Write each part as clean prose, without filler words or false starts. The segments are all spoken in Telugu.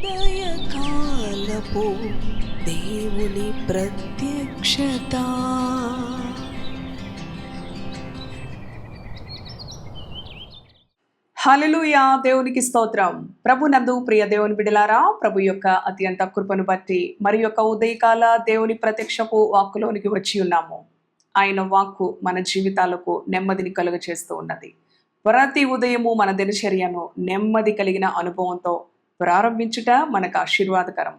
ఉదయకాలపు దేవుని ప్రత్యక్షత. హల్లెలూయా, దేవునికి స్తోత్రం. ప్రభు నందు ప్రియ దేవుని బిడ్డలారా, ప్రభు యొక్క అత్యంత కృపను బట్టి మరి యొక్క ఉదయకాల దేవుని ప్రత్యక్షపు వాక్కులోనికి వచ్చి ఉన్నాము. ఆయన వాక్కు మన జీవితాలకు నెమ్మదిని కలుగ చేస్తూ ఉన్నది. ప్రతి ఉదయము మన దినచర్యను నెమ్మది కలిగిన అనుభవంతో ప్రారంభించుట మనకు ఆశీర్వాదకరం.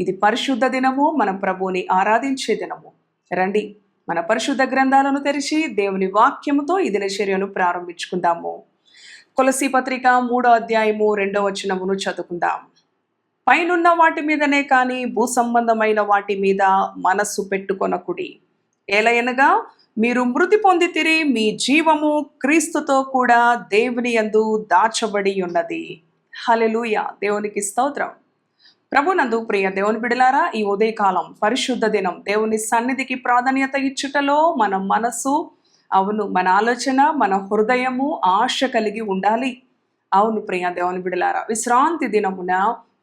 ఇది పరిశుద్ధ దినము, మన ప్రభువుని ఆరాధించే దినము. రండి, మన పరిశుద్ధ గ్రంథాలను తెరిచి దేవుని వాక్యముతో ఈ దినచర్యను ప్రారంభించుకుందాము. కొలసీ పత్రిక 3వ అధ్యాయము 2వ వచనమును చదువుకుందాం. పైనున్న వాటి మీదనే కానీ భూ సంబంధమైన వాటి మీద మనస్సు పెట్టుకొనకుడి. ఏలయనగా మీరు మృతి పొందితిరి, మీ జీవము క్రీస్తుతో కూడా దేవుని యందు దాచబడి ఉన్నది. హల్లెలూయా, దేవునికి స్తోత్రం. ప్రభునందు ప్రియ దేవుని బిడలారా, ఈ ఉదయకాలం పరిశుద్ధ దినం, దేవుని సన్నిధికి ప్రాధాన్యత ఇచ్చుటలో మన మనసు, అవును మన ఆలోచన, మన హృదయము ఆశ కలిగి ఉండాలి. అవును ప్రియ దేవుని బిడలారా, విశ్రాంతి దినమున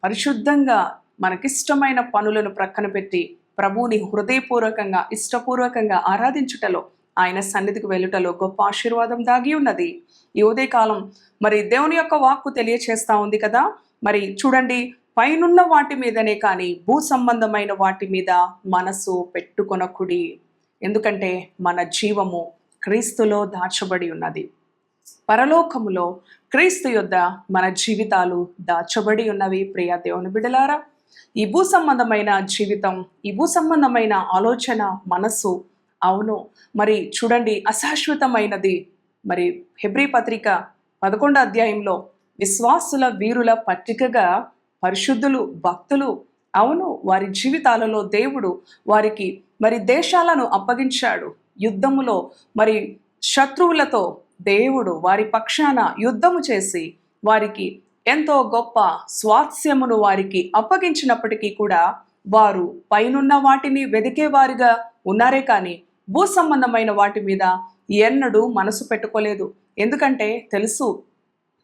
పరిశుద్ధంగా మనకిష్టమైన పనులను ప్రక్కన పెట్టి ప్రభువుని హృదయపూర్వకంగా ఇష్టపూర్వకంగా ఆరాధించుటలో, ఆయన సన్నిధికి వెళ్ళుటలో గొప్ప ఆశీర్వాదం దాగి ఉన్నది. ఈ ఉదయకాలం మరి దేవుని యొక్క వాక్కు తెలియచేస్తా ఉంది కదా. మరి చూడండి, పైనున్న వాటి మీదనే కానీ భూ సంబంధమైన వాటి మీద మనసు పెట్టుకొనకుడి. ఎందుకంటే మన జీవము క్రీస్తులో దాచబడి ఉన్నది. పరలోకములో క్రీస్తు యొద్ద మన జీవితాలు దాచబడి ఉన్నవి. ప్రియ దేవుని బిడ్డలారా, ఈ భూ సంబంధమైన జీవితం, ఈ భూ సంబంధమైన ఆలోచన, మనస్సు, అవును మరి చూడండి అశాశ్వతమైనది. మరి హెబ్రీ పత్రిక 11వ అధ్యాయంలో విశ్వాసుల వీరుల పట్టికగా పరిశుద్ధులు, భక్తులు, అవును వారి జీవితాలలో దేవుడు వారికి మరి దేశాలను అప్పగించాడు. యుద్ధములో మరి శత్రువులతో దేవుడు వారి పక్షాన యుద్ధము చేసి వారికి ఎంతో గొప్ప స్వాస్థ్యమును వారికి అప్పగించినప్పటికీ కూడా వారు పైనున్న వాటిని వెదికేవారిగా ఉన్నారే కానీ భూ సంబంధమైన వాటి మీద ఎన్నడూ మనసు పెట్టుకోలేదు. ఎందుకంటే తెలుసు,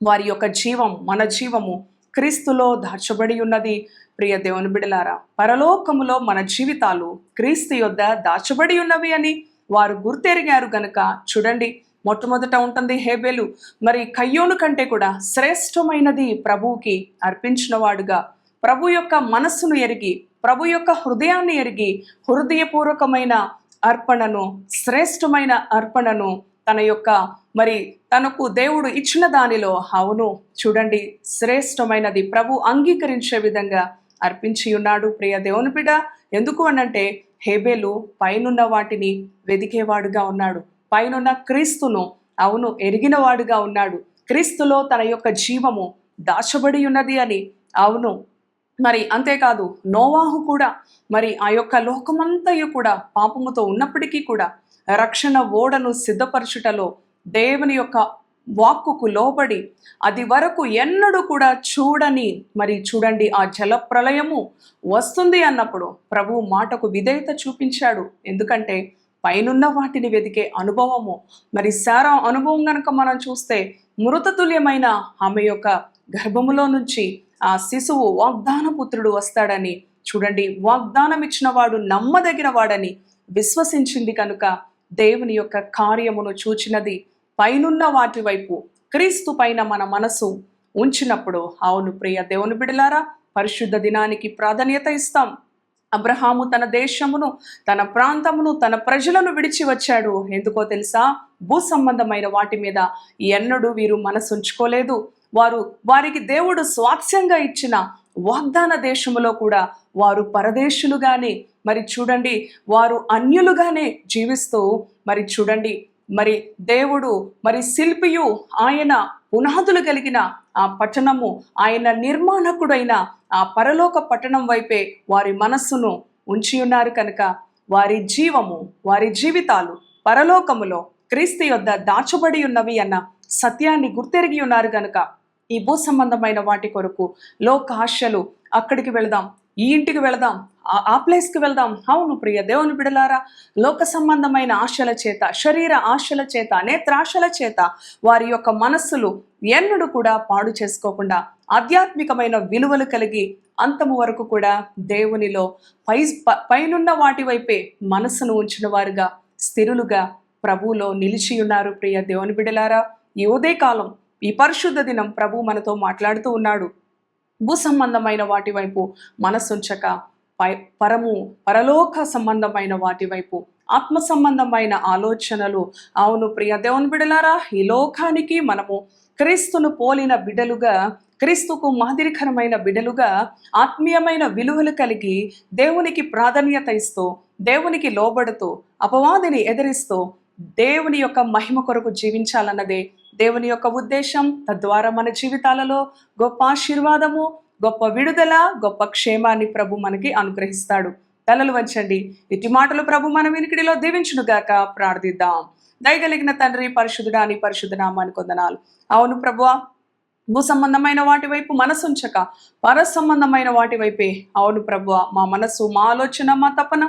వారి యొక్క జీవం, మన జీవము క్రీస్తులో దాచబడి ఉన్నది. ప్రియ దేవుని బిడలారా, పరలోకములో మన జీవితాలు క్రీస్తు యొద్ద దాచబడి ఉన్నవి అని వారు గుర్తెరిగారు గనుక చూడండి, మొట్టమొదట ఉంటుంది హేబేలు. మరి కయ్యోను కంటే కూడా శ్రేష్టమైనది ప్రభువుకి అర్పించిన వాడుగా, ప్రభు యొక్క మనస్సును ఎరిగి, ప్రభు యొక్క హృదయాన్ని ఎరిగి, హృదయపూర్వకమైన అర్పణను, శ్రేష్టమైన అర్పణను తన యొక్క మరి తనకు దేవుడు ఇచ్చిన దానిలో, అవును చూడండి శ్రేష్టమైనది ప్రభు అంగీకరించే విధంగా అర్పించి ఉన్నాడు. ప్రియ దేవుని బిడ్డ, ఎందుకు అనంటే హేబేలు పైనున్న వాటిని వెదికేవాడుగా ఉన్నాడు. పైనున్న క్రీస్తును అవును ఎరిగిన వాడుగా ఉన్నాడు. క్రీస్తులో తన యొక్క జీవము దాచబడి ఉన్నది అని. అవును మరి అంతేకాదు, నోవాహు కూడా మరి ఆ యొక్క లోకమంతయు కూడా పాపముతో ఉన్నప్పటికీ కూడా రక్షణ ఓడను సిద్ధపరచుటలో దేవుని యొక్క వాక్కుకు లోబడి అది వరకు ఎన్నడూ కూడా చూడని మరి చూడండి ఆ జల ప్రళయము వస్తుంది అన్నప్పుడు ప్రభు మాటకు విధేయత చూపించాడు. ఎందుకంటే పైనున్న వాటిని వెతికే అనుభవము, మరి శారా అనుభవం కనుక మనం చూస్తే మృతతుల్యమైన ఆమె యొక్క గర్భములో నుంచి ఆ శిశువు వాగ్దాన పుత్రుడు వస్తాడని చూడండి, వాగ్దానం ఇచ్చిన వాడు నమ్మదగిన వాడని విశ్వసించింది కనుక దేవుని యొక్క కార్యమును చూచినది. పైనున్న వాటి వైపు క్రీస్తు పైన మన మనసు ఉంచినప్పుడు, అవును ప్రియ దేవుని బిడలారా, పరిశుద్ధ దినానికి ప్రాధాన్యత ఇస్తాం. అబ్రహాము తన దేశమును, తన ప్రాంతమును, తన ప్రజలను విడిచి వచ్చాడు. ఎందుకో తెలుసా? భూ సంబంధమైన వాటి మీద ఎన్నడూ వీరు మనసు ఉంచుకోలేదు. వారికి దేవుడు స్వాస్థ్యంగా ఇచ్చిన వాగ్దాన దేశములో కూడా వారు పరదేశులుగానే, మరి చూడండి వారు అన్యులుగానే జీవిస్తూ, మరి చూడండి మరి దేవుడు మరి శిల్పియు, ఆయన పునాదులు కలిగిన ఆ పట్టణము, ఆయన నిర్మాణకుడైన ఆ పరలోక పట్టణం వైపే వారి మనస్సును ఉంచి ఉన్నారు కనుక వారి జీవము, వారి జీవితాలు పరలోకములో క్రీస్తు యొద్ద దాచబడి ఉన్నవి అన్న సత్యాన్ని గుర్తెరిగి ఉన్నారు కనుక ఈ భూ సంబంధమైన వాటి కొరకు లోక ఆశలు, అక్కడికి వెళదాం, ఈ ఇంటికి వెళదాం, ఆ ప్లేస్కి వెళ్దాం. అవును ప్రియ దేవుని బిడలారా, లోక సంబంధమైన ఆశల చేత, శరీర ఆశల చేత, నేత్రాశల చేత వారి యొక్క మనస్సులు ఎన్నడూ కూడా పాడు చేసుకోకుండా ఆధ్యాత్మికమైన విలువలు కలిగి అంతము వరకు కూడా దేవునిలో పైనున్న వాటి వైపే మనస్సును ఉంచిన వారుగా, స్థిరులుగా ప్రభువులో నిలిచి ఉన్నారు. ప్రియ దేవుని బిడలారా, ఈ ఉదయకాలం, ఈ పరిశుద్ధ దినం ప్రభు మనతో మాట్లాడుతూ ఉన్నాడు. భూ సంబంధమైన వాటి వైపు మనసుంచక పరలోక సంబంధమైన వాటి వైపు, ఆత్మ సంబంధమైన ఆలోచనలు. అవును ప్రియ దేవుని బిడలారా, ఈ లోకానికి మనము క్రీస్తును పోలిన బిడలుగా, క్రీస్తుకు మాదిరికరమైన బిడలుగా, ఆత్మీయమైన విలువలు కలిగి దేవునికి ప్రాధాన్యత ఇస్తూ, దేవునికి లోబడుతూ, అపవాదిని ఎదిరిస్తూ దేవుని యొక్క మహిమ కొరకు జీవించాలన్నదే దేవుని యొక్క ఉద్దేశం. తద్వారా మన జీవితాలలో గొప్ప ఆశీర్వాదము, గొప్ప విడుదల, గొప్ప క్షేమాన్ని ప్రభు మనకి అనుగ్రహిస్తాడు. తలలు వంచండి. ఇటు మాటలు ప్రభు మన వినికిడిలో దీవించునుగాక. ప్రార్థిద్దాం. దయగలిగిన తండ్రి, పరిశుద్ధుడా, నీ పరిశుద్ధ నామానికి వందనాలు. అవును ప్రభువా, భూ సంబంధమైన వాటి వైపు మనసుంచక పర సంబంధమైన వాటి వైపే, అవును ప్రభువా, మా మనసు, మా ఆలోచన, మా తపన.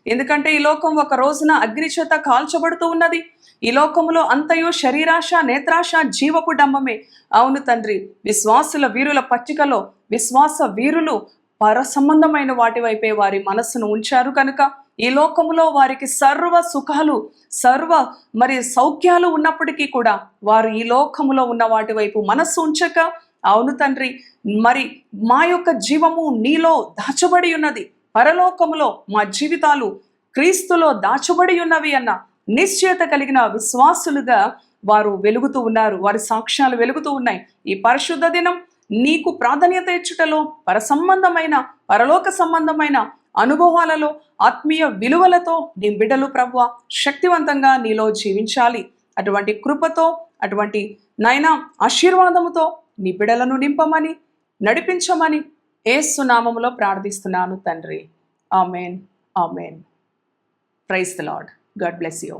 ఎందుకంటే ఈ లోకం ఒక రోజున అగ్ని చేత కాల్చబడుతూ ఉన్నది. ఈ లోకములో అంతయు శరీరాశ, నేత్రాశ, జీవపు డంబమే. అవును తండ్రి, విశ్వాసుల వీరుల పట్టికలో విశ్వాస వీరులు పర సంబంధమైన వాటి వైపే వారి మనస్సును ఉంచారు కనుక ఈ లోకములో వారికి సర్వ సుఖాలు, సర్వ సౌఖ్యాలు ఉన్నప్పటికీ కూడా వారు ఈ లోకములో ఉన్న వాటి వైపు మనస్సు ఉంచక, అవును తండ్రి, మా యొక్క జీవము నీలో దాచబడి ఉన్నది, పరలోకములో మా జీవితాలు క్రీస్తులో దాచబడి ఉన్నవి అన్న నిశ్చయత కలిగిన విశ్వాసులుగా వారు వెలుగుతూ ఉన్నారు. వారి సాక్ష్యాలు వెలుగుతూ ఉన్నాయి. ఈ పరిశుద్ధ దినం నీకు ప్రాధాన్యత ఇచ్చుటలో, పరసంబంధమైన, పరలోక సంబంధమైన అనుభవాలలో, ఆత్మీయ విలువలతో నీ బిడ్డలు ప్రభువా శక్తివంతంగా నీలో జీవించాలి. అటువంటి కృపతో, అటువంటి నైనా ఆశీర్వాదముతో నీ బిడ్డలను నింపమని, నడిపించమని యేసు నామములో ప్రార్థిస్తున్నాను తండ్రి. Amen, amen. Praise the lord. God bless you.